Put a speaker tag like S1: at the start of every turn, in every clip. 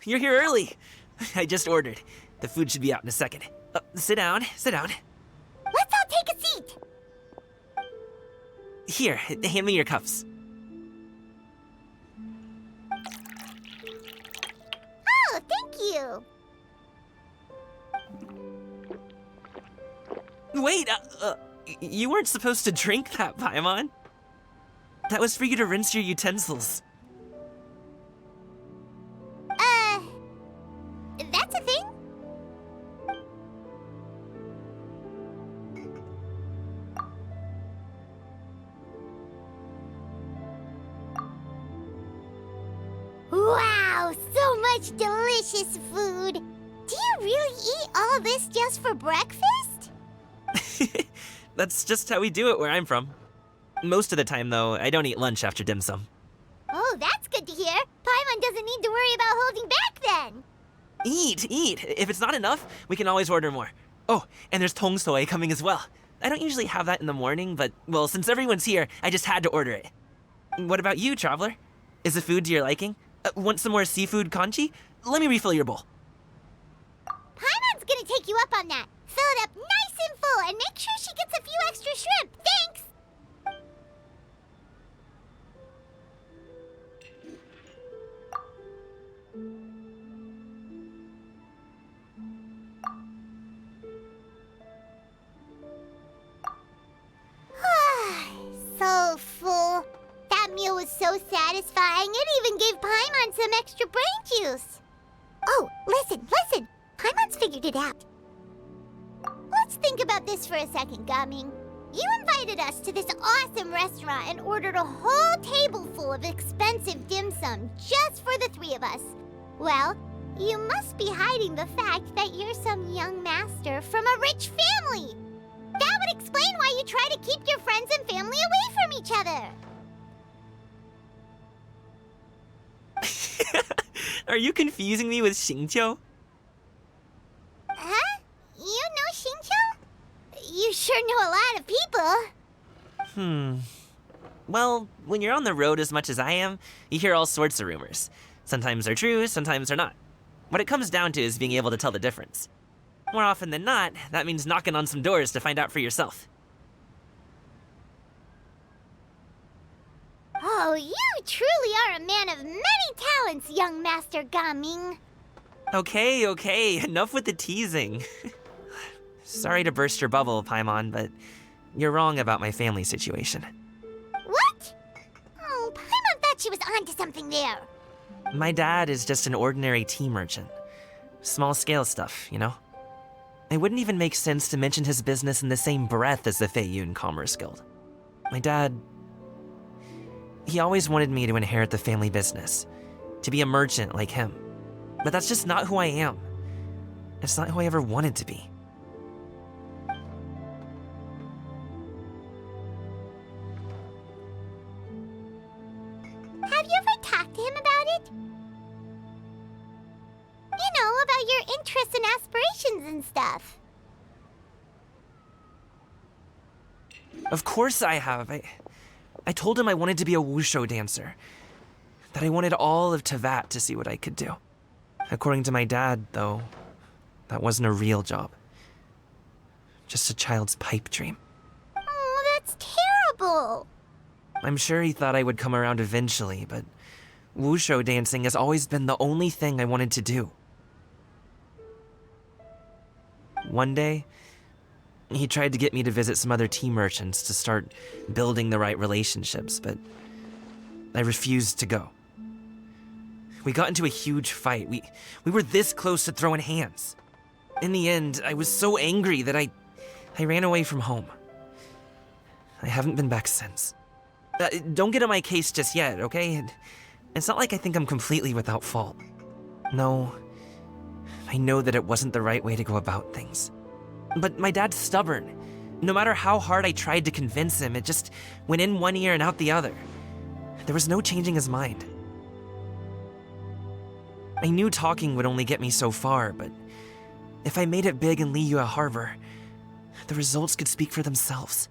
S1: you're here early. I just ordered. The food should be out in a second. Sit down, sit down.
S2: Let's all take a seat.
S1: Here, hand me your cups.
S2: Oh, thank you.
S1: Wait, you weren't supposed to drink that, Paimon. That was for you to rinse your utensils.
S2: That's a thing? Wow, so much delicious food. Do you really eat all this just for breakfast?
S1: That's just how we do it where I'm from. Most of the time, though, I don't eat lunch after dim sum.
S2: Oh, that's good to hear. Paimon doesn't need to worry about holding back then.
S1: Eat, eat. If it's not enough, we can always order more. Oh, and there's tong soy coming as well. I don't usually have that in the morning, but, well, since everyone's here, I just had to order it. What about you, traveler? Is the food to your liking? Want some more seafood congee? Let me refill your bowl.
S2: Paimon's gonna take you up on that. Fill it up nice and full and make sure she gets a few extra shrimp. Thanks! So full. That meal was so satisfying, it even gave Paimon some extra brain juice. Oh, listen. Paimon's figured it out. Let's think about this for a second, Gaming. You invited us to this awesome restaurant and ordered a whole table full of expensive dim sum just for the three of us. Well, you must be hiding the fact that you're some young master from a rich family. That would explain why you try to keep your friends and family away from each other.
S1: Are you confusing me with Xingqiu?
S2: Huh? You know Xingqiu? You sure know a lot of people.
S1: Well, when you're on the road as much as I am, you hear all sorts of rumors. Sometimes they're true, sometimes they're not. What it comes down to is being able to tell the difference. More often than not, that means knocking on some doors to find out for yourself.
S2: Oh, you truly are a man of many talents, young Master Gaming.
S1: Okay, enough with the teasing. Sorry to burst your bubble, Paimon, but you're wrong about my family situation.
S2: What? Oh, Paimon thought she was onto something there.
S1: My dad is just an ordinary tea merchant. Small-scale stuff, you know? It wouldn't even make sense to mention his business in the same breath as the Feiyun Commerce Guild. My dad... he always wanted me to inherit the family business, to be a merchant like him. But that's just not who I am. It's not who I ever wanted to be.
S2: Have you ever talked to him about it? You know, about your interests and aspirations and stuff.
S1: Of course I have. I told him I wanted to be a wushu dancer. That I wanted all of Teyvat to see what I could do. According to my dad, though, that wasn't a real job. Just a child's pipe dream.
S2: Oh, that's terrible.
S1: I'm sure he thought I would come around eventually, but wushu dancing has always been the only thing I wanted to do. One day, he tried to get me to visit some other tea merchants to start building the right relationships, but I refused to go. We got into a huge fight. We were this close to throwing hands. In the end, I was so angry that I ran away from home. I haven't been back since. Don't get on my case just yet, okay? It's not like I think I'm completely without fault. No, I know that it wasn't the right way to go about things. But my dad's stubborn. No matter how hard I tried to convince him, it just went in one ear and out the other. There was no changing his mind. I knew talking would only get me so far, but if I made it big in Liyue Harbor, the results could speak for themselves.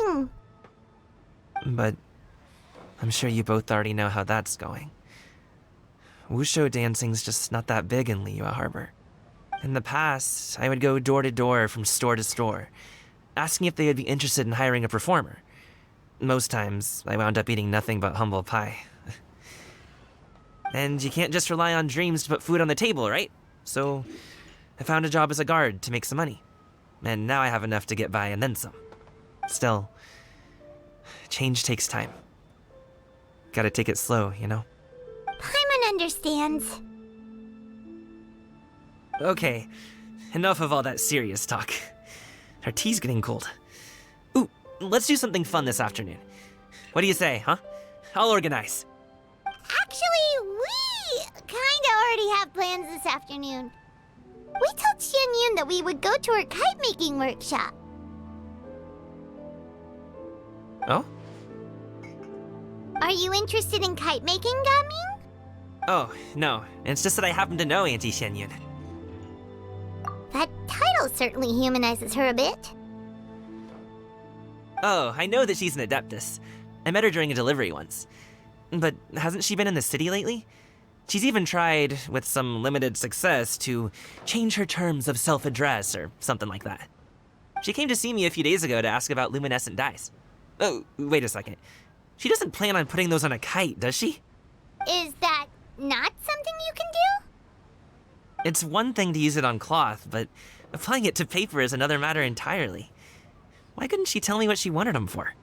S2: Gaming.
S1: But I'm sure you both already know how that's going. Wushu dancing's just not that big in Liyue Harbor. In the past, I would go door to door from store to store, asking if they would be interested in hiring a performer. Most times, I wound up eating nothing but humble pie. And you can't just rely on dreams to put food on the table, right? So, I found a job as a guard to make some money. And now I have enough to get by and then some. Still, change takes time. Gotta take it slow, you know?
S2: Paimon understands.
S1: Okay, enough of all that serious talk. Our tea's getting cold. Ooh, let's do something fun this afternoon. What do you say, huh? I'll organize.
S2: Actually, we kinda already have plans this afternoon. We told Xianyun that we would go to her kite-making workshop.
S1: Oh?
S2: Are you interested in kite-making, Gaming?
S1: Oh, no. It's just that I happen to know Auntie Xianyun.
S2: That title certainly humanizes her a bit.
S1: Oh, I know that she's an adeptus. I met her during a delivery once. But hasn't she been in the city lately? She's even tried, with some limited success, to change her terms of self-address or something like that. She came to see me a few days ago to ask about luminescent dyes. Oh, wait a second. She doesn't plan on putting those on a kite, does she?
S2: Is that not something you can do?
S1: It's one thing to use it on cloth, but applying it to paper is another matter entirely. Why couldn't she tell me what she wanted them for?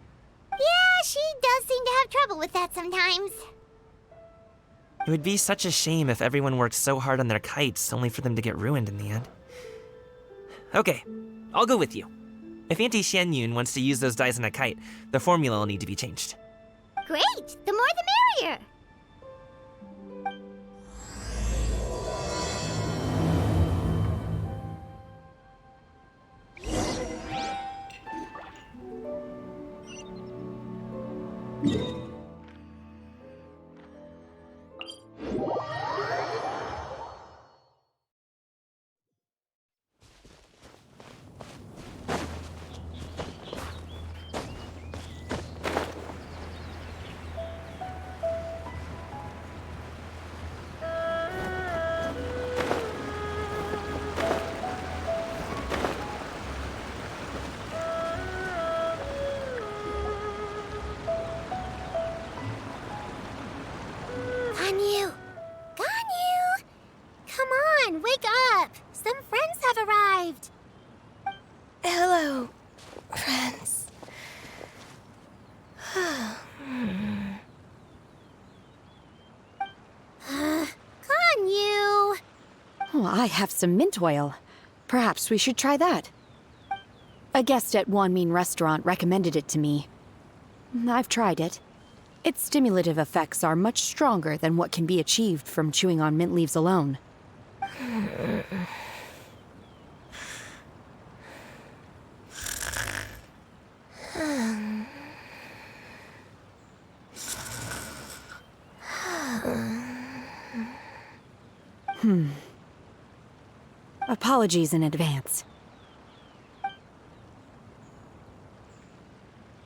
S2: Yeah, she does seem to have trouble with that sometimes.
S1: It would be such a shame if everyone worked so hard on their kites only for them to get ruined in the end. Okay, I'll go with you. If Auntie Xianyun wants to use those dyes on a kite, the formula will need to be changed.
S2: Great! The more the merrier! Ganyu! Ganyu! Come on, wake up! Some friends have arrived!
S3: Hello, friends.
S2: Ganyu!
S4: Oh, I have some mint oil. Perhaps we should try that. A guest at Wanmin Restaurant recommended it to me. I've tried it. Its stimulative effects are much stronger than what can be achieved from chewing on mint leaves alone. Apologies in advance.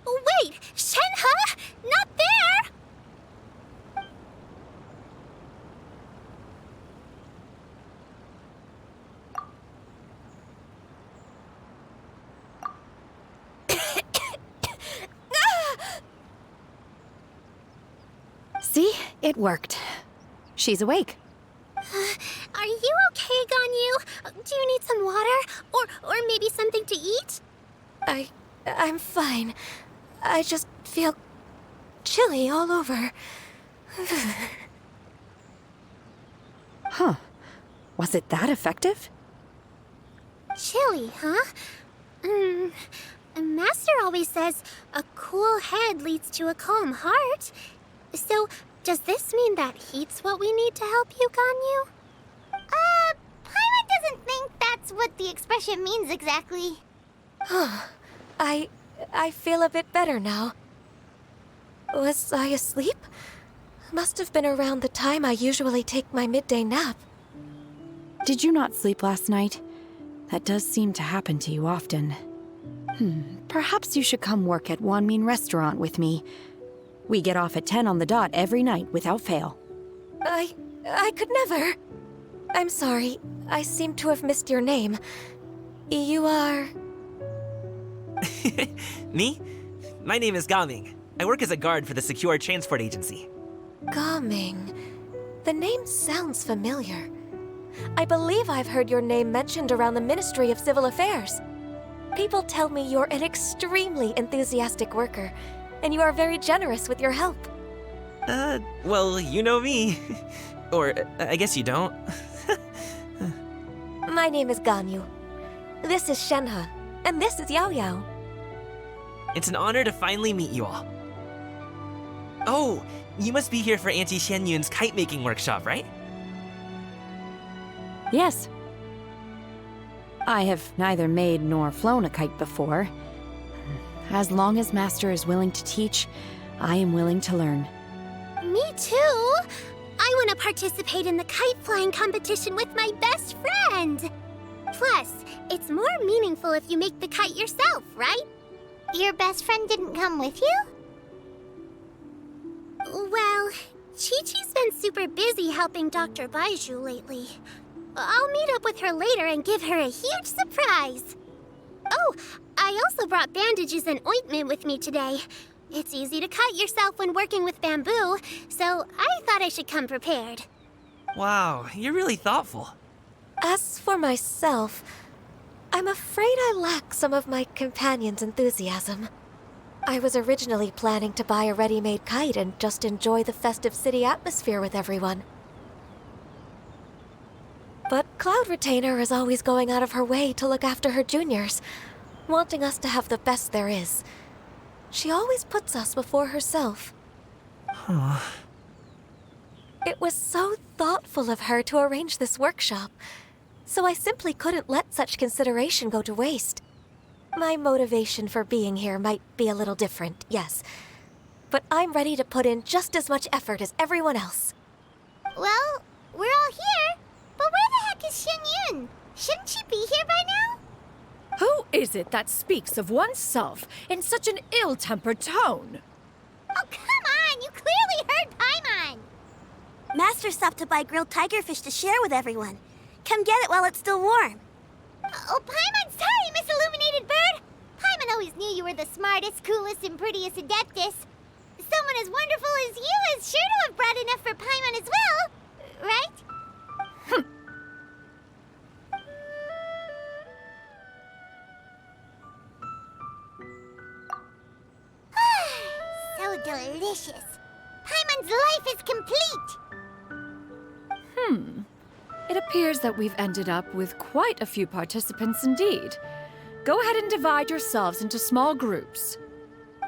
S2: Wait! Shenhe! Not there!
S4: See? It worked. She's awake.
S2: Are you okay, Ganyu? Do you need some water? Or maybe something to eat?
S3: I'm fine. I just feel chilly all over.
S4: Huh. Was it that effective?
S2: Chilly, huh? Master always says a cool head leads to a calm heart. So, does this mean that heat's what we need to help you, Ganyu? Paimon doesn't think that's what the expression means exactly.
S3: I feel a bit better now. Was I asleep? Must have been around the time I usually take my midday nap.
S4: Did you not sleep last night? That does seem to happen to you often. Perhaps you should come work at Wanmin Restaurant with me. We get off at 10 on the dot every night without fail.
S3: I could never. I'm sorry. I seem to have missed your name. You are...
S1: Me? My name is Gaming. I work as a guard for the Secure Transport Agency.
S3: Gaming. The name sounds familiar. I believe I've heard your name mentioned around the Ministry of Civil Affairs. People tell me you're an extremely enthusiastic worker, and you are very generous with your help.
S1: Well, you know me. Or, I guess you don't.
S3: My name is Ganyu. This is Shenhe, and this is Yao Yao.
S1: It's an honor to finally meet you all. Oh, you must be here for Auntie Xianyun's kite-making workshop, right?
S4: Yes. I have neither made nor flown a kite before. As long as Master is willing to teach, I am willing to learn.
S2: Me too! I want to participate in the kite flying competition with my best friend! Plus, it's more meaningful if you make the kite yourself, right? Your best friend didn't come with you? Well, Chi-Chi's been super busy helping Dr. Baiju lately. I'll meet up with her later and give her a huge surprise. Oh, I also brought bandages and ointment with me today. It's easy to cut yourself when working with bamboo, so I thought I should come prepared.
S1: Wow, you're really thoughtful.
S3: As for myself, I'm afraid I lack some of my companion's enthusiasm. I was originally planning to buy a ready-made kite and just enjoy the festive city atmosphere with everyone. But Cloud Retainer is always going out of her way to look after her juniors, wanting us to have the best there is. She always puts us before herself. It was so thoughtful of her to arrange this workshop, so I simply couldn't let such consideration go to waste. My motivation for being here might be a little different, yes, but I'm ready to put in just as much effort as everyone else.
S2: Well, we're all here, but where the heck is Xianyun? Shouldn't she be here by now?
S5: Who is it that speaks of oneself in such an ill-tempered tone?
S2: Oh, come on! You clearly heard Paimon! Master stopped to buy grilled tigerfish to share with everyone. Come get it while it's still warm. Oh, Paimon, sorry, Miss Illuminated Bird! Paimon always knew you were the smartest, coolest, and prettiest Adeptus. Someone as wonderful as you is sure to have brought enough for Paimon as well, right? So delicious. Paimon's life is complete.
S5: It appears that we've ended up with quite a few participants indeed. Go ahead and divide yourselves into small groups.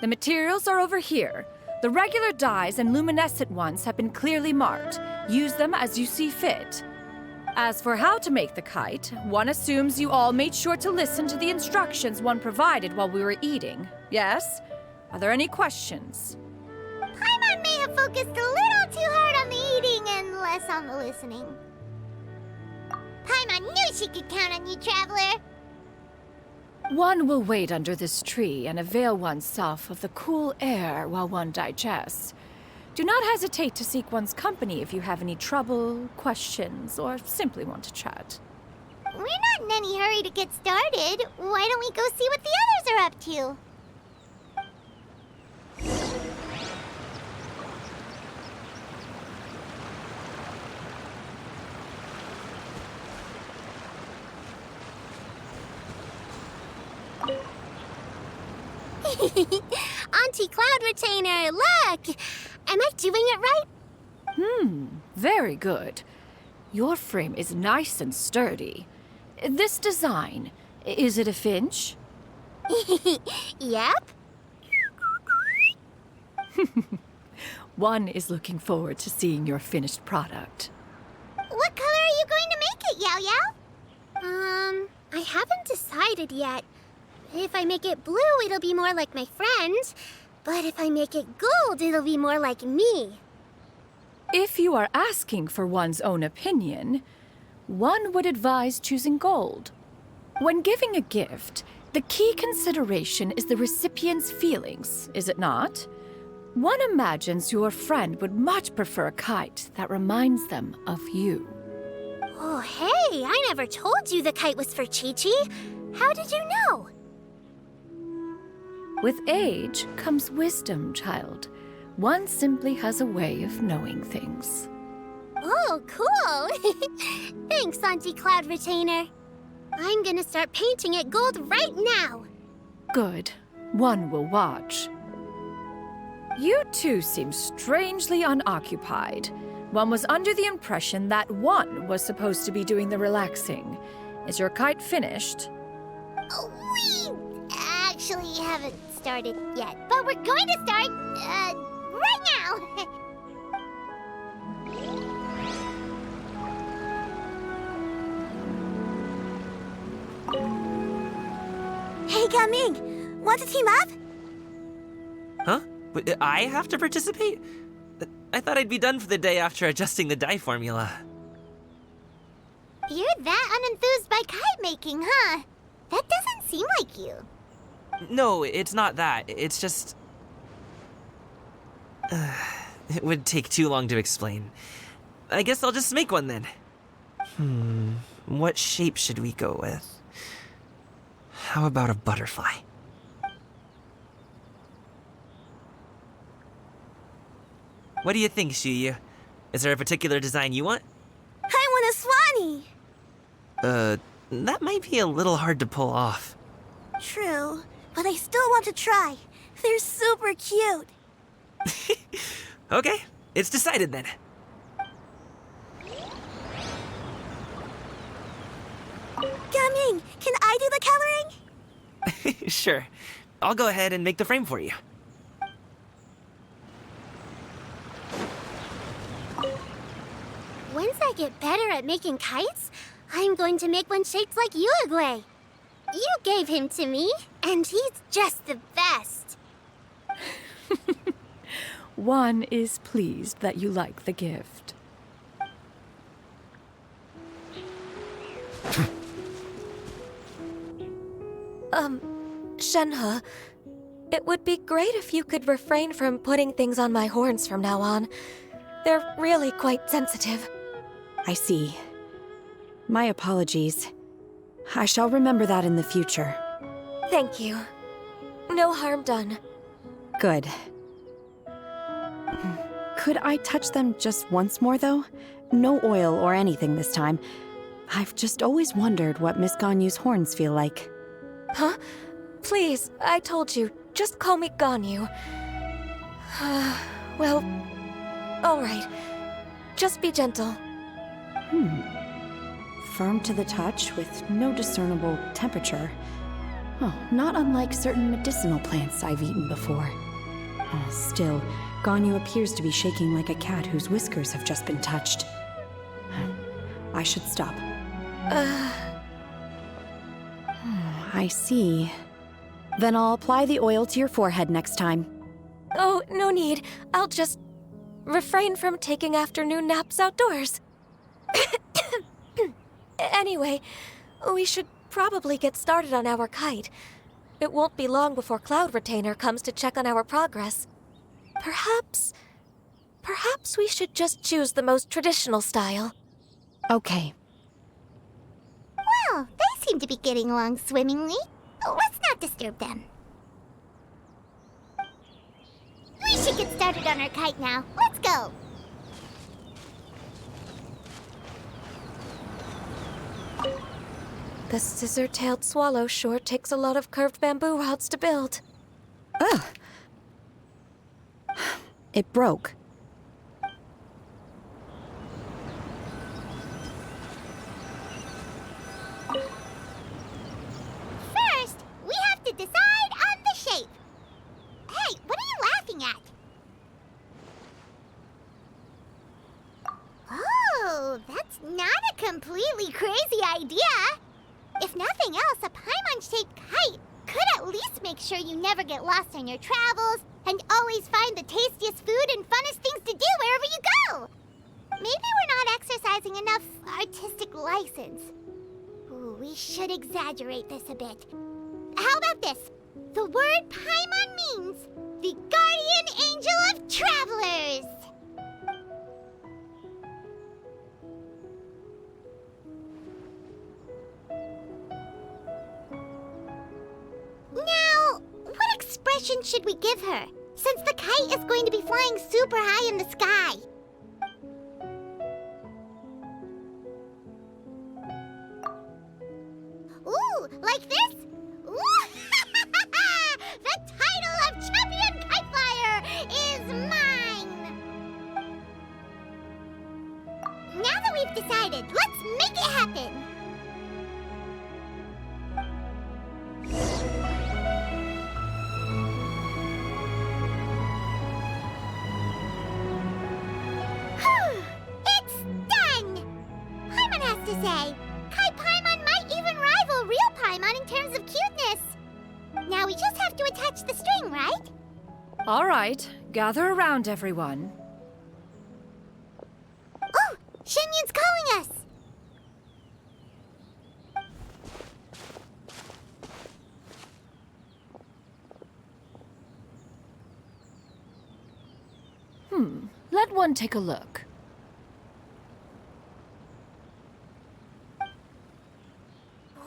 S5: The materials are over here. The regular dyes and luminescent ones have been clearly marked. Use them as you see fit. As for how to make the kite, one assumes you all made sure to listen to the instructions one provided while we were eating. Yes? Are there any questions?
S2: Paimon may have focused a little too hard on the eating and less on the listening. Paimon knew she could count on you, Traveler.
S5: One will wait under this tree and avail oneself of the cool air while one digests. Do not hesitate to seek one's company if you have any trouble, questions, or simply want to chat.
S2: We're not in any hurry to get started. Why don't we go see what the others are up to? Auntie Cloud Retainer, look! Am I doing it right?
S5: Very good. Your frame is nice and sturdy. This design, is it a finch?
S2: Yep.
S5: One is looking forward to seeing your finished product.
S2: What color are you going to make it, Yao Yao? I haven't decided yet. If I make it blue, it'll be more like my friend. But if I make it gold, it'll be more like me.
S5: If you are asking for one's own opinion, one would advise choosing gold. When giving a gift, the key consideration is the recipient's feelings, is it not? One imagines your friend would much prefer a kite that reminds them of you.
S2: Oh, hey, I never told you the kite was for Chi-Chi. How did you know?
S5: With age comes wisdom, child. One simply has a way of knowing things.
S2: Oh, cool. Thanks, Auntie Cloud Retainer. I'm gonna start painting it gold right now.
S5: Good. One will watch. You two seem strangely unoccupied. One was under the impression that one was supposed to be doing the relaxing. Is your kite finished?
S2: We actually haven't started yet, but we're going to start, right now. Hey, Gaming, want to team up?
S1: Huh? I have to participate? I thought I'd be done for the day after adjusting the dye formula.
S2: You're that unenthused by kite making, huh? That doesn't seem like you.
S1: No, it's not that. It's just... it would take too long to explain. I guess I'll just make one then. What shape should we go with? How about a butterfly? What do you think, Xinyue? Is there a particular design you want?
S2: I want a swanee.
S1: That might be a little hard to pull off.
S2: True, but I still want to try. They're super cute.
S1: Okay, it's decided then.
S2: Gaming, can I do the coloring?
S1: Sure. I'll go ahead and make the frame for you.
S2: Once I get better at making kites, I'm going to make one shaped like Uruguay. You gave him to me, and he's just the best.
S5: One is pleased that you like the gift.
S3: Shenhe, it would be great if you could refrain from putting things on my horns from now on. They're really quite sensitive.
S4: I see. My apologies. I shall remember that in the future.
S3: Thank you. No harm done.
S4: Good. Could I touch them just once more, though? No oil or anything this time. I've just always wondered what Miss Ganyu's horns feel like.
S3: Huh? Please, I told you. Just call me Ganyu. Well, all right. Just be gentle.
S4: Firm to the touch with no discernible temperature. Oh, not unlike certain medicinal plants I've eaten before. Still, Ganyu appears to be shaking like a cat whose whiskers have just been touched. I should stop. I see. Then I'll apply the oil to your forehead next time.
S3: Oh, no need. I'll just refrain from taking afternoon naps outdoors. Anyway, we should probably get started on our kite. It won't be long before Cloud Retainer comes to check on our progress. Perhaps we should just choose the most traditional style.
S4: Okay.
S2: Well, they seem to be getting along swimmingly. Let's not disturb them. We should get started on our kite now. Let's go.
S3: The scissor-tailed swallow sure takes a lot of curved bamboo rods to build.
S4: Ugh. It broke.
S2: First, we have to decide on the shape. Hey, what are you laughing at? Oh, that's not a completely crazy idea. If nothing else, a Paimon-shaped kite could at least make sure you never get lost on your travels and always find the tastiest food and funnest things to do wherever you go. Maybe we're not exercising enough artistic license. Ooh, we should exaggerate this a bit. How about this? The word Paimon means the guardian angel travelers! Now, what expression should we give her, since the kite is going to be flying super high in the sky? Ooh, like this? Ooh. The title of Champion Kite Flyer is mine! Now that we've decided, let's make it happen! It's done! Paimon has to say, Kai Paimon might even rival real Paimon in terms of cuteness. Now we just have to attach the string, right?
S5: All right, gather around, everyone.
S2: Oh, Xianyun's calling us!
S5: Let one take a look.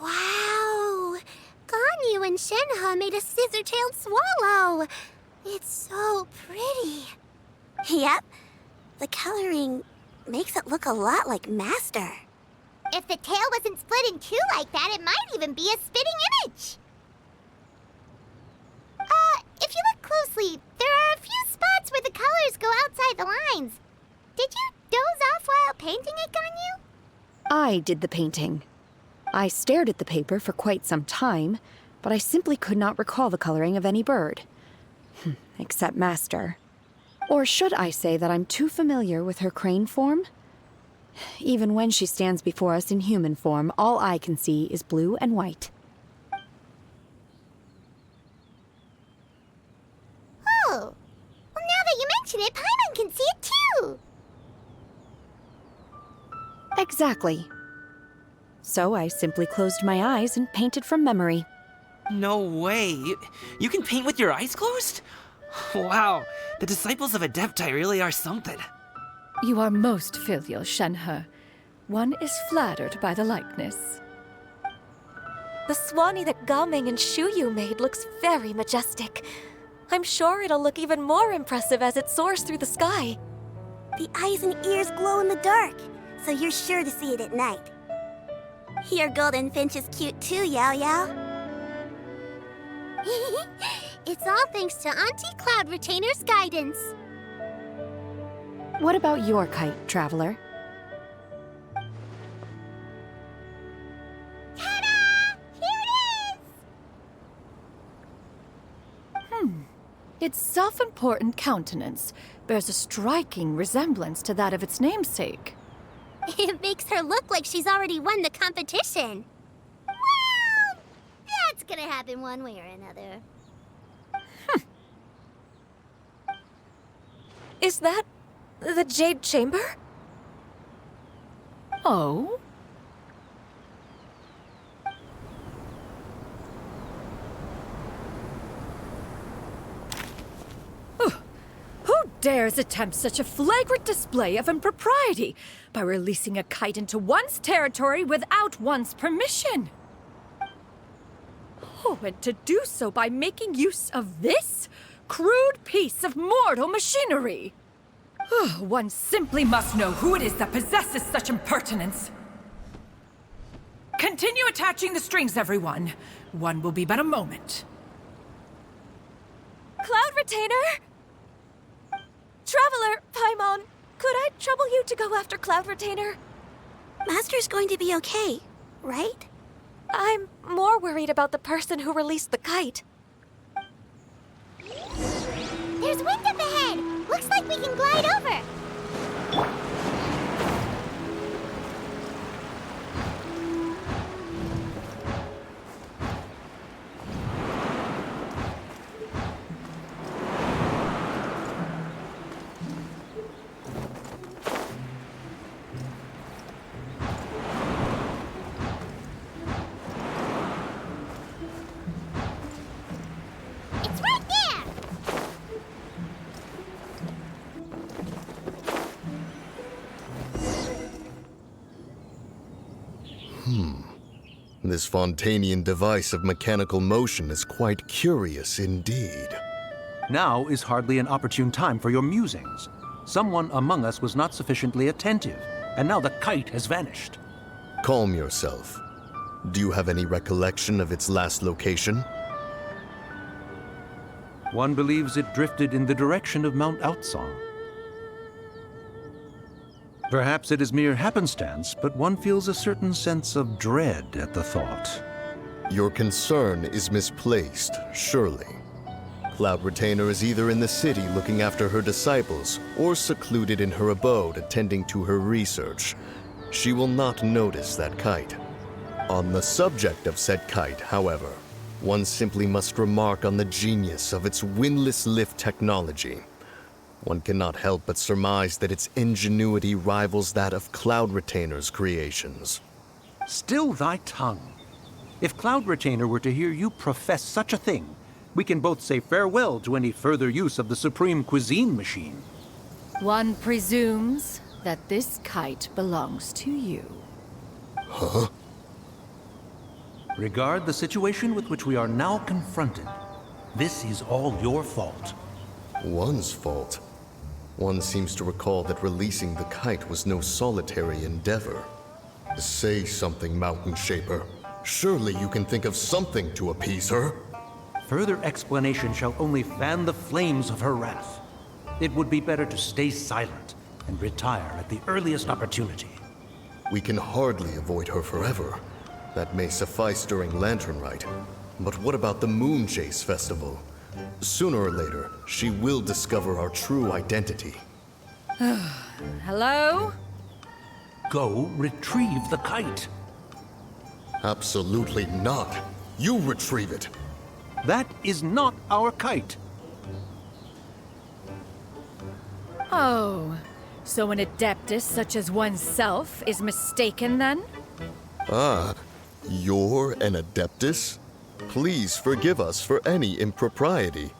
S2: Wow! Ganyu and Shenhe made a scissor-tailed swallow! It's so pretty. Yep. The coloring makes it look a lot like Master. If the tail wasn't split in two like that, it might even be a spitting image. If you look closely, there are a few spots where the colors go outside the lines. Did you doze off while painting it, Ganyu?
S4: I did the painting. I stared at the paper for quite some time, but I simply could not recall the coloring of any bird. Except Master. Or should I say that I'm too familiar with her crane form? Even when she stands before us in human form, all I can see is blue and white.
S2: Oh, well, now that you mention it, Paimon can see it too.
S4: Exactly. So I simply closed my eyes and painted from memory.
S1: No way. You can paint with your eyes closed? Wow, the disciples of Adepti really are something.
S5: You are most filial, Shenhe. One is flattered by the likeness.
S3: The Swanee that Gaming and Shuyu made looks very majestic. I'm sure it'll look even more impressive as it soars through the sky.
S2: The eyes and ears glow in the dark, so you're sure to see it at night. Your golden finch is cute too, Yao Yao. It's all thanks to Auntie Cloud Retainer's guidance.
S4: What about your kite, Traveler?
S2: Ta-da! Here it is!
S5: Its self-important countenance bears a striking resemblance to that of its namesake.
S2: It makes her look like she's already won the competition. Well, that's gonna happen one way or another.
S3: Is that the Jade Chamber?
S5: Oh? Who dares attempt such a flagrant display of impropriety by releasing a kite into one's territory without one's permission? Oh, and to do so by making use of this crude piece of mortal machinery. One simply must know who it is that possesses such impertinence. Continue attaching the strings, everyone. One will be but a moment.
S3: Cloud Retainer? Traveler, Paimon, could I trouble you to go after Cloud Retainer?
S2: Master's going to be okay, right?
S3: I'm more worried about the person who released the kite.
S2: There's wind up ahead! Looks like we can glide over! It's right there!
S6: This Fontanian device of mechanical motion is quite curious indeed.
S7: Now is hardly an opportune time for your musings. Someone among us was not sufficiently attentive, and now the kite has vanished.
S6: Calm yourself. Do you have any recollection of its last location?
S7: One believes it drifted in the direction of Mount Aocang. Perhaps it is mere happenstance, but one feels a certain sense of dread at the thought.
S6: Your concern is misplaced, surely. Cloud Retainer is either in the city looking after her disciples or secluded in her abode attending to her research. She will not notice that kite. On the subject of said kite, however, one simply must remark on the genius of its windlass lift technology. One cannot help but surmise that its ingenuity rivals that of Cloud Retainer's creations.
S7: Still thy tongue. If Cloud Retainer were to hear you profess such a thing, we can both say farewell to any further use of the Supreme Cuisine Machine.
S5: One presumes that this kite belongs to you.
S6: Huh?
S7: Regard the situation with which we are now confronted. This is all your fault.
S6: One's fault? One seems to recall that releasing the kite was no solitary endeavor. Say something, Mountain Shaper. Surely you can think of something to appease her.
S7: Further explanation shall only fan the flames of her wrath. It would be better to stay silent and retire at the earliest opportunity.
S6: We can hardly avoid her forever. That may suffice during Lantern Rite. But what about the Moon Chase Festival? Sooner or later, she will discover our true identity.
S5: Hello?
S7: Go retrieve the kite.
S6: Absolutely not. You retrieve it.
S7: That is not our kite.
S5: Oh, so an adeptus such as oneself is mistaken then?
S6: Ah, you're an Adeptus? Please forgive us for any impropriety.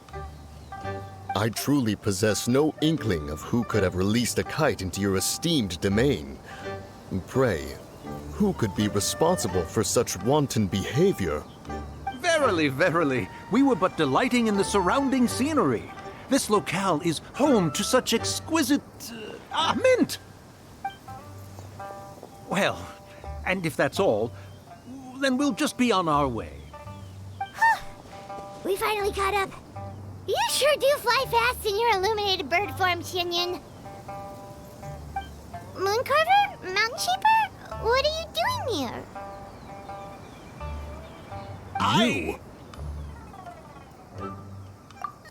S6: I truly possess no inkling of who could have released a kite into your esteemed domain. Pray, who could be responsible for such wanton behavior?
S7: Verily, verily, we were but delighting in the surrounding scenery. This locale is home to such exquisite... mint! Well, and if that's all, then we'll just be on our way.
S2: We finally caught up. You sure do fly fast in your illuminated bird form, Xianyun. Mooncarver? Mountain Shaper? What are you doing here?
S6: You!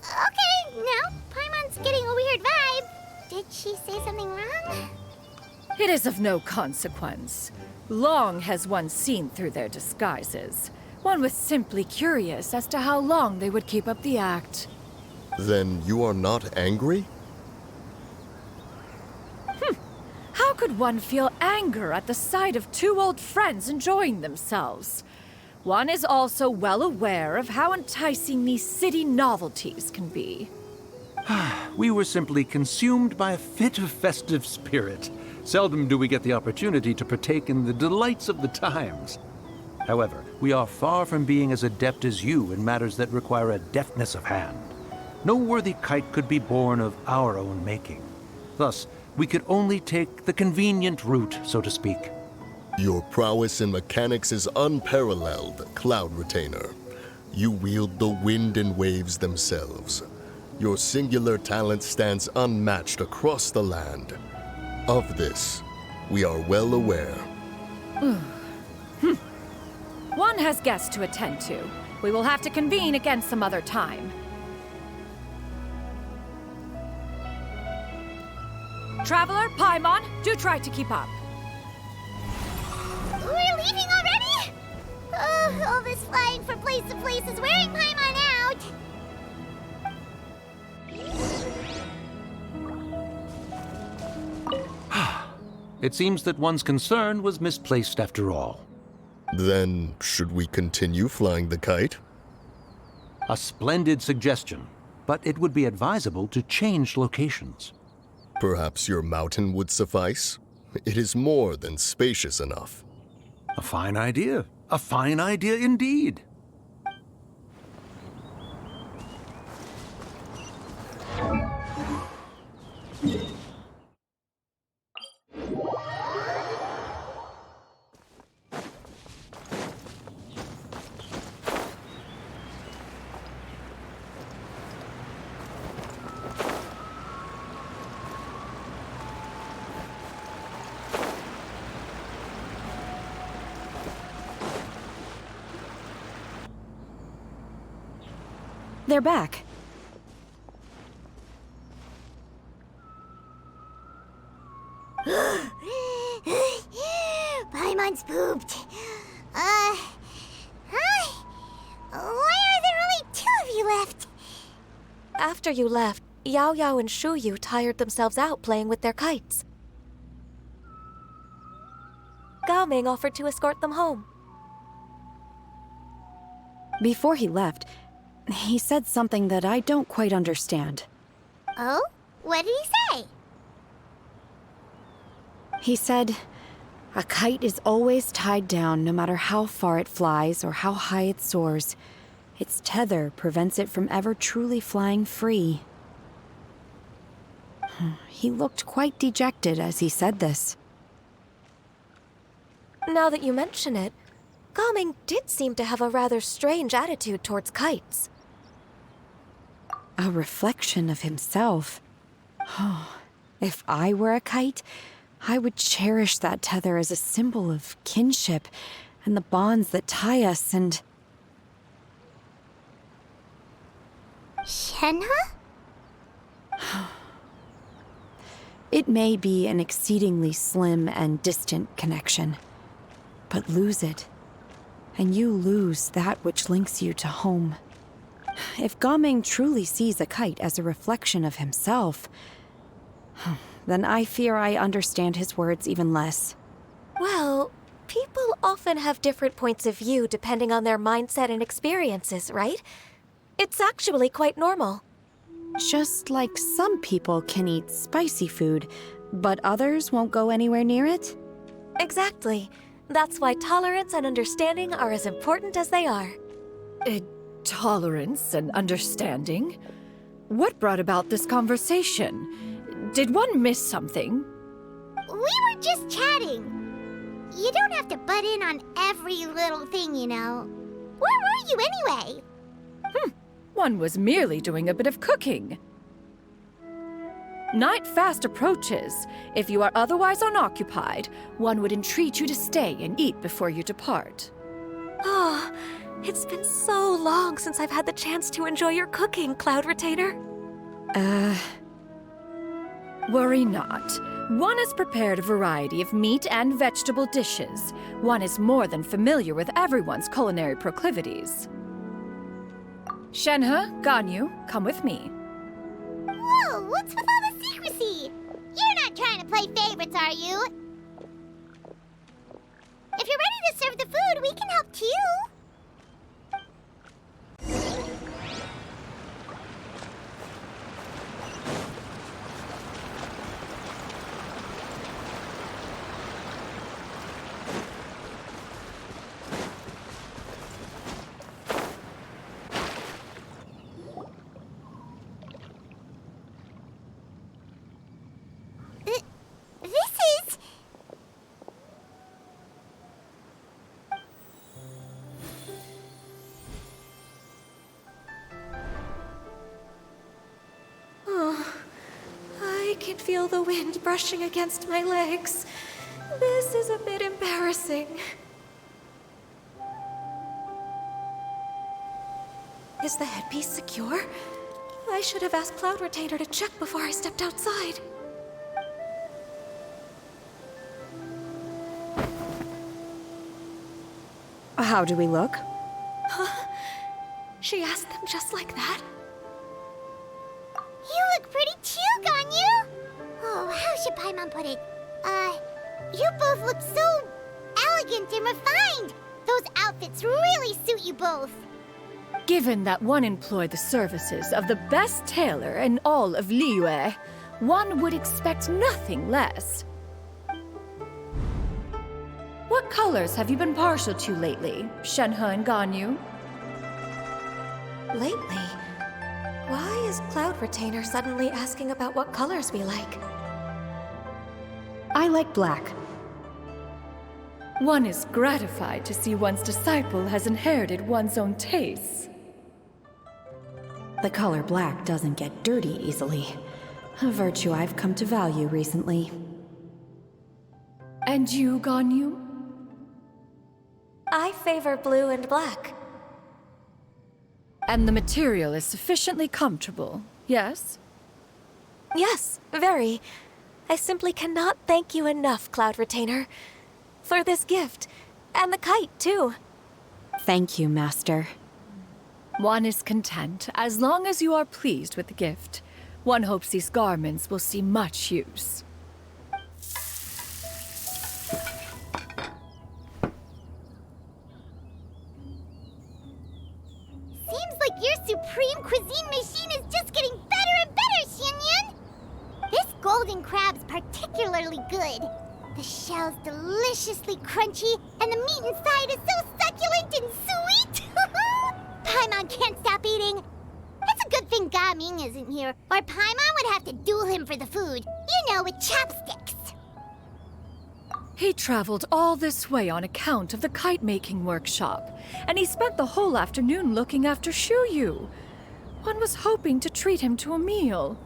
S2: Okay, now Paimon's getting a weird vibe. Did she say something wrong?
S5: It is of no consequence. Long has one seen through their disguises. One was simply curious as to how long they would keep up the act.
S6: Then you are not angry?
S5: How could one feel anger at the sight of two old friends enjoying themselves? One is also well aware of how enticing these city novelties can be.
S7: We were simply consumed by a fit of festive spirit. Seldom do we get the opportunity to partake in the delights of the times. However, we are far from being as adept as you in matters that require a deftness of hand. No worthy kite could be born of our own making. Thus, we could only take the convenient route, so to speak.
S6: Your prowess in mechanics is unparalleled, Cloud Retainer. You wield the wind and waves themselves. Your singular talent stands unmatched across the land. Of this, we are well aware.
S5: One has guests to attend to. We will have to convene again some other time. Traveler, Paimon, do try to keep up.
S2: We're leaving already? All this flying from place to place is wearing Paimon out.
S7: It seems that one's concern was misplaced after all.
S6: Then, should we continue flying the kite?
S7: A splendid suggestion, but it would be advisable to change locations.
S6: Perhaps your mountain would suffice? It is more than spacious enough.
S7: A fine idea. A fine idea indeed.
S4: They're back.
S2: Paimon's pooped. Hi. Why are there only 2 of you left?
S3: After you left, Yao Yao and Shuyu tired themselves out playing with their kites. Gao Ming offered to escort them home.
S4: Before he left, he said something that I don't quite understand.
S2: Oh? What did he say?
S4: He said, a kite is always tied down no matter how far it flies or how high it soars. Its tether prevents it from ever truly flying free. He looked quite dejected as he said this.
S3: Now that you mention it, Gao Ming did seem to have a rather strange attitude towards kites.
S4: A reflection of himself. If I were a kite, I would cherish that tether as a symbol of kinship and the bonds that tie us and...
S2: Shenhe?
S4: It may be an exceedingly slim and distant connection, but lose it, and you lose that which links you to home. If Gao Ming truly sees a kite as a reflection of himself, then I fear I understand his words even less.
S3: Well, people often have different points of view depending on their mindset and experiences, right? It's actually quite normal.
S4: Just like some people can eat spicy food, but others won't go anywhere near it?
S3: Exactly. That's why tolerance and understanding are as important as they are.
S5: Tolerance and understanding? What brought about this conversation? Did one miss something?
S2: We were just chatting. You don't have to butt in on every little thing, you know. Where were you anyway?
S5: One was merely doing a bit of cooking. Night fast approaches. If you are otherwise unoccupied, one would entreat you to stay and eat before you depart.
S3: Oh, it's been so long since I've had the chance to enjoy your cooking, Cloud Retainer.
S5: Worry not. One has prepared a variety of meat and vegetable dishes. One is more than familiar with everyone's culinary proclivities. Shenhe, Ganyu, come with me.
S2: Whoa, what's with all the secrecy? You're not trying to play favorites, are you? If you're ready to serve the food, we can help too.
S3: I can feel the wind brushing against my legs. This is a bit embarrassing. Is the headpiece secure? I should have asked Cloud Retainer to check before I stepped outside.
S4: How do we look?
S3: She asked them just like that?
S2: You look pretty too, Ganyu. Oh, how should Paimon put it? You both look so elegant and refined. Those outfits really suit you both.
S5: Given that one employed the services of the best tailor in all of Liyue, one would expect nothing less. What what colors have you been partial to lately, Shenhe and Ganyu?
S3: Lately? Why is Cloud Retainer suddenly asking about what colors we like?
S4: I like black.
S5: One is gratified to see one's disciple has inherited one's own tastes.
S4: The color black doesn't get dirty easily, a virtue I've come to value recently.
S5: And you, Ganyu?
S3: I favor blue and black.
S5: And the material is sufficiently comfortable, yes?
S3: Yes, very. I simply cannot thank you enough, Cloud Retainer, for this gift, and the kite, too.
S4: Thank you, Master.
S5: One is content as long as you are pleased with the gift. One hopes these garments will see much use.
S2: Seems like your supreme cuisine machine is just getting better and better, Xianyun! This golden crab's particularly good. The shell's deliciously crunchy, and the meat inside is so succulent and sweet! Paimon can't stop eating. It's a good thing Gaming isn't here, or Paimon would have to duel him for the food. You know, with chopsticks.
S5: He traveled all this way on account of the kite-making workshop, and he spent the whole afternoon looking after Xinyue. One was hoping to treat him to a meal.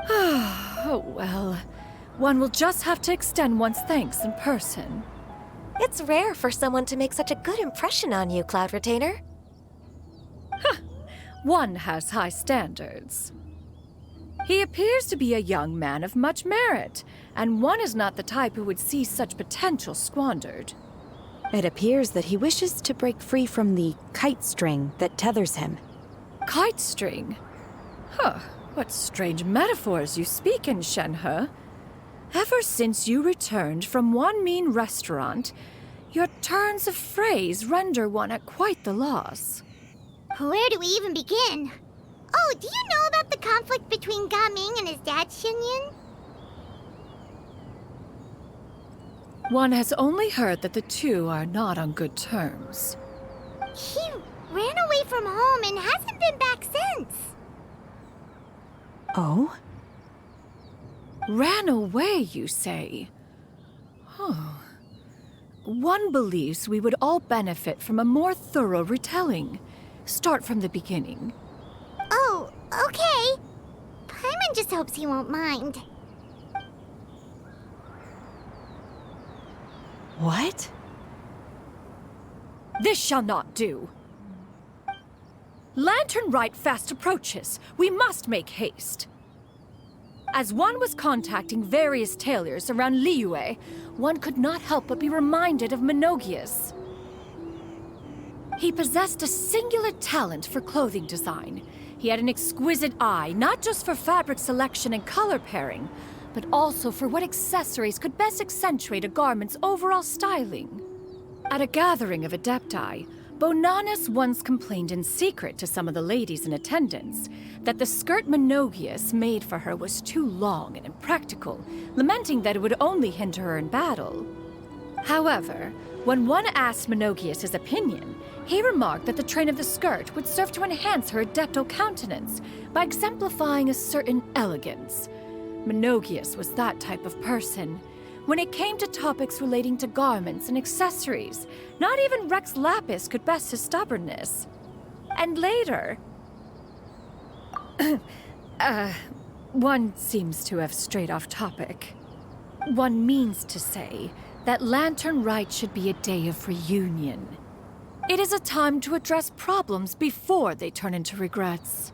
S5: Oh well. One will just have to extend one's thanks in person.
S3: It's rare for someone to make such a good impression on you, Cloud Retainer.
S5: One has high standards. He appears to be a young man of much merit, and one is not the type who would see such potential squandered.
S4: It appears that he wishes to break free from the kite string that tethers him.
S5: Kite string? Huh, what strange metaphors you speak in, Shenhe. Ever since you returned from one mean restaurant, your turns of phrase render one at quite the loss.
S2: Where do we even begin? Oh, do you know about the conflict between Gaming and his dad, Xianyun?
S5: One has only heard that the two are not on good terms.
S2: He ran away from home and hasn't been back since.
S4: Oh?
S5: Ran away, you say? One believes we would all benefit from a more thorough retelling. Start from the beginning.
S2: Oh, okay. Paimon just hopes he won't mind.
S4: What?
S5: This shall not do. Lantern Rite fast approaches. We must make haste. As one was contacting various tailors around Liyue, one could not help but be reminded of Menogius. He possessed a singular talent for clothing design. He had an exquisite eye, not just for fabric selection and color pairing, but also for what accessories could best accentuate a garment's overall styling. At a gathering of Adepti, Bonanis once complained in secret to some of the ladies in attendance that the skirt Menogius made for her was too long and impractical, lamenting that it would only hinder her in battle. However, when one asked Menogius his opinion, he remarked that the train of the skirt would serve to enhance her adeptal countenance by exemplifying a certain elegance. Menogius was that type of person. When it came to topics relating to garments and accessories, not even Rex Lapis could best his stubbornness. And later... one seems to have strayed off topic. One means to say that Lantern Rite should be a day of reunion. It is a time to address problems before they turn into regrets.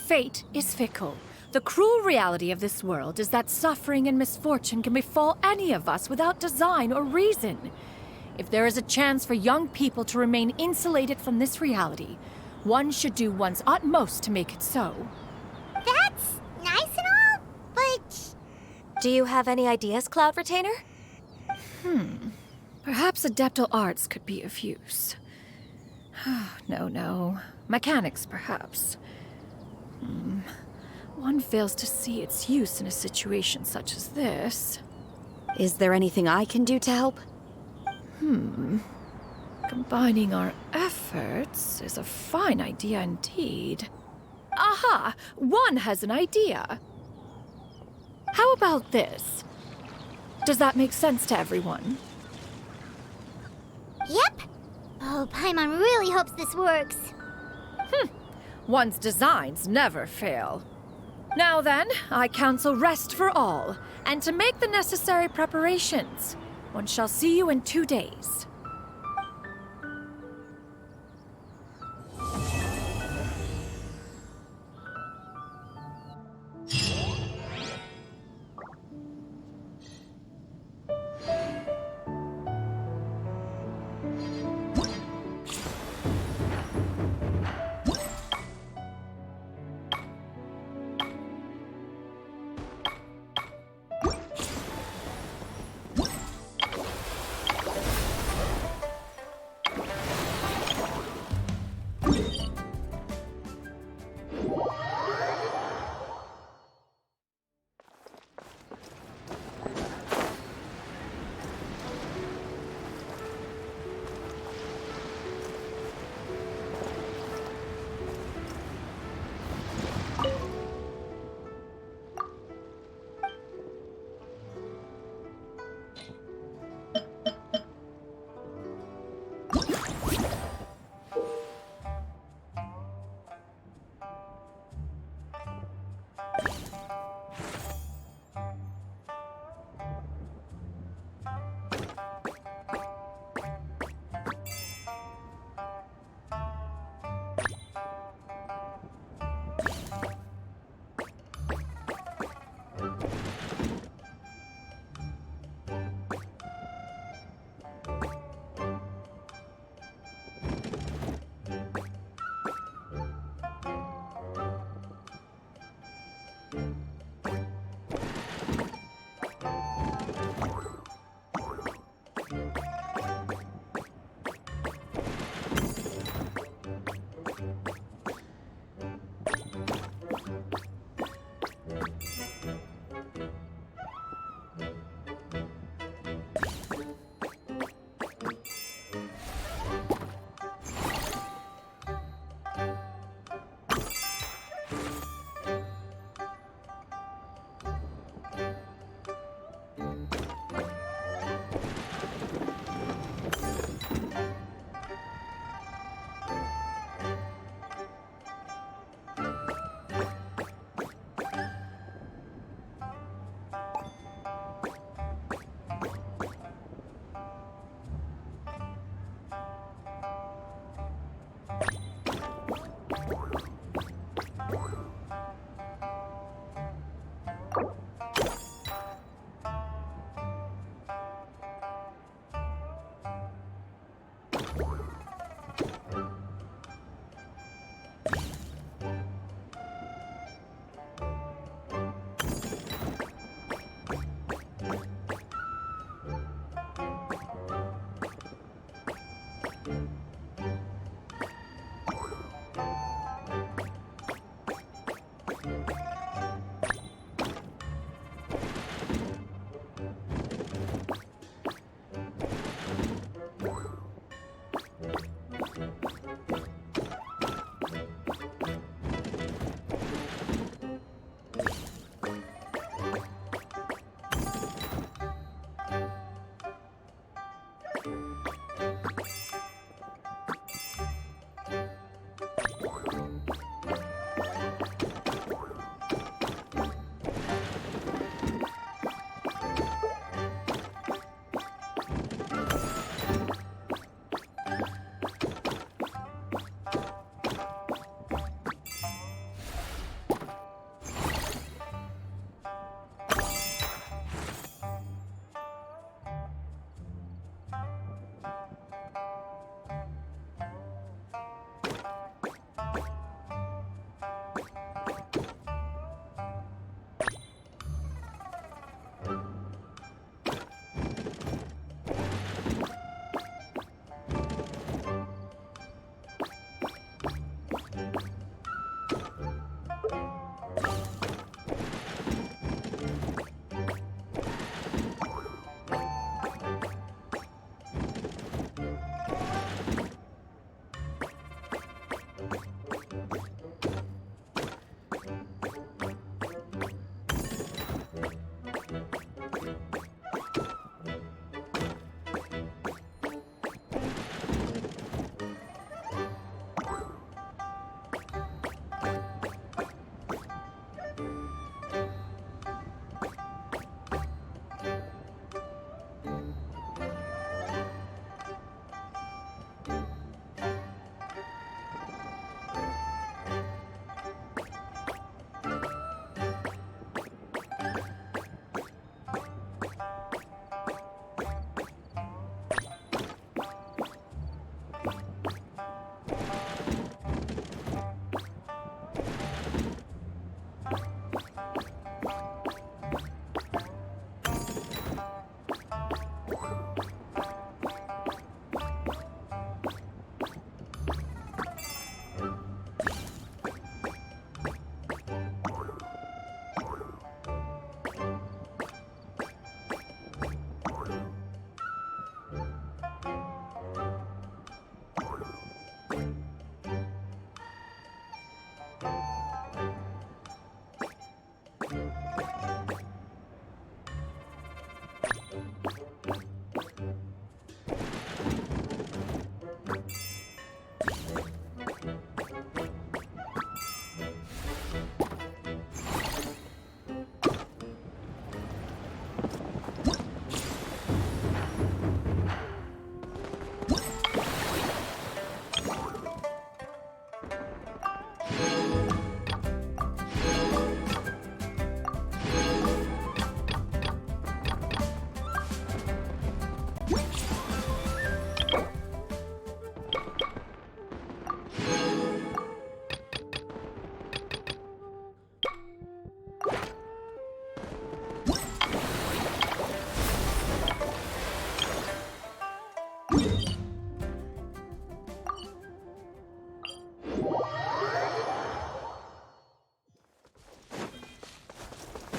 S5: Fate is fickle. The cruel reality of this world is that suffering and misfortune can befall any of us without design or reason. If there is a chance for young people to remain insulated from this reality, one should do one's utmost to make it so.
S2: That's nice and all, but...
S3: Do you have any ideas, Cloud Retainer?
S5: Perhaps adeptal arts could be of use. No. Mechanics, perhaps. One fails to see its use in a situation such as this.
S4: Is there anything I can do to help?
S5: Combining our efforts is a fine idea indeed. Aha! One has an idea. How about this? Does that make sense to everyone?
S2: Yep. Oh, Paimon really hopes this works.
S5: One's designs never fail. Now then, I counsel rest for all, and to make the necessary preparations. One shall see you in 2 days.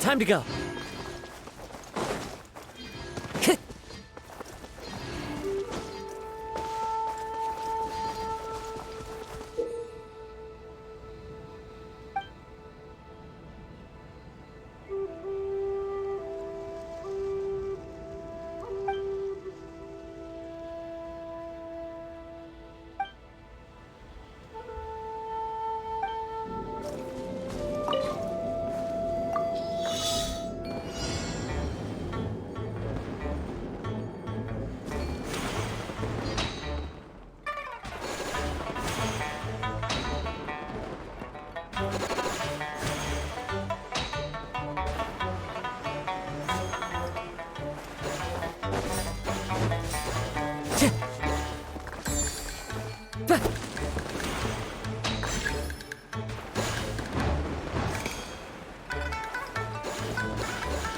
S1: Time to go.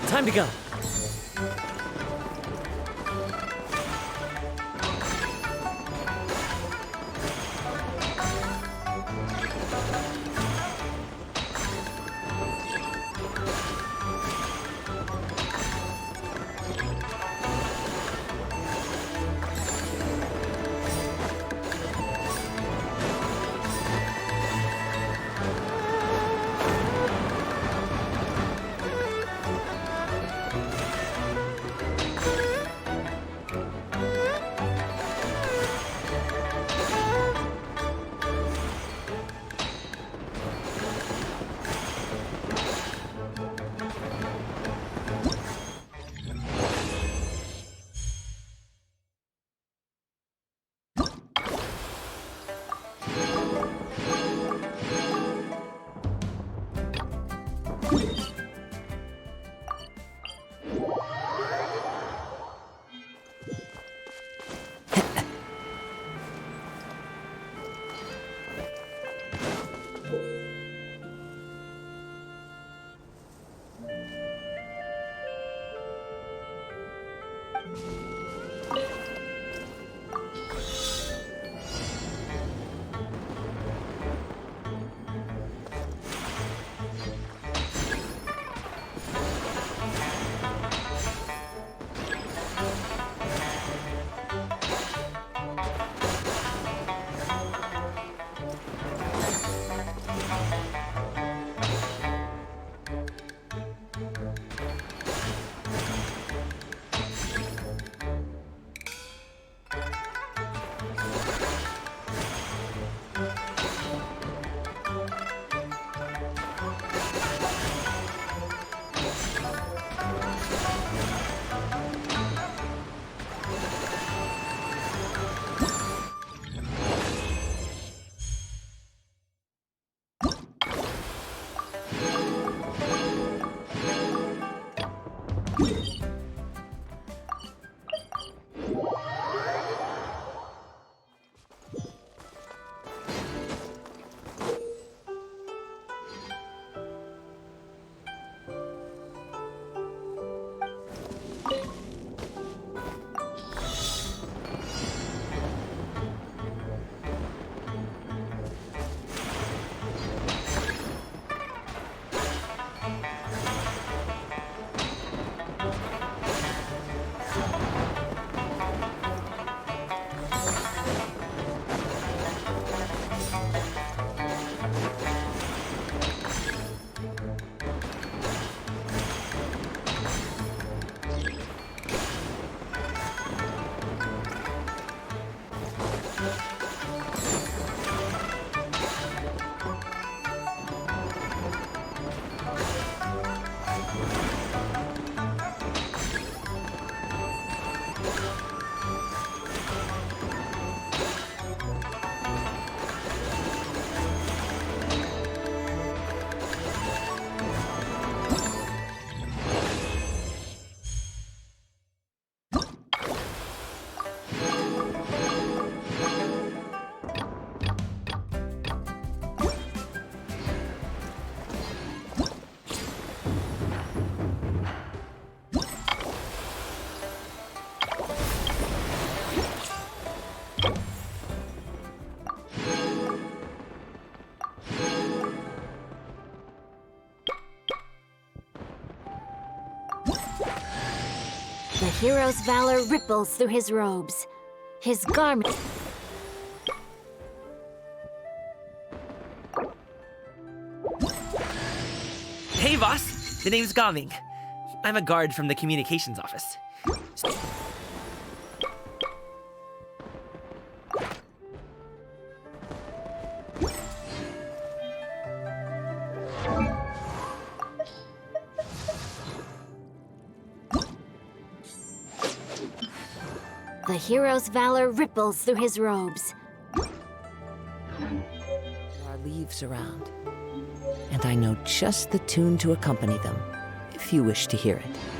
S1: Time to go.
S8: The hero's valor ripples through his robes. His garment.
S1: Hey, boss. The name's Gaming. I'm a guard from the communications office.
S8: The hero's valor ripples through his robes.
S9: There are leaves around, and I know just the tune to accompany them, if you wish to hear it.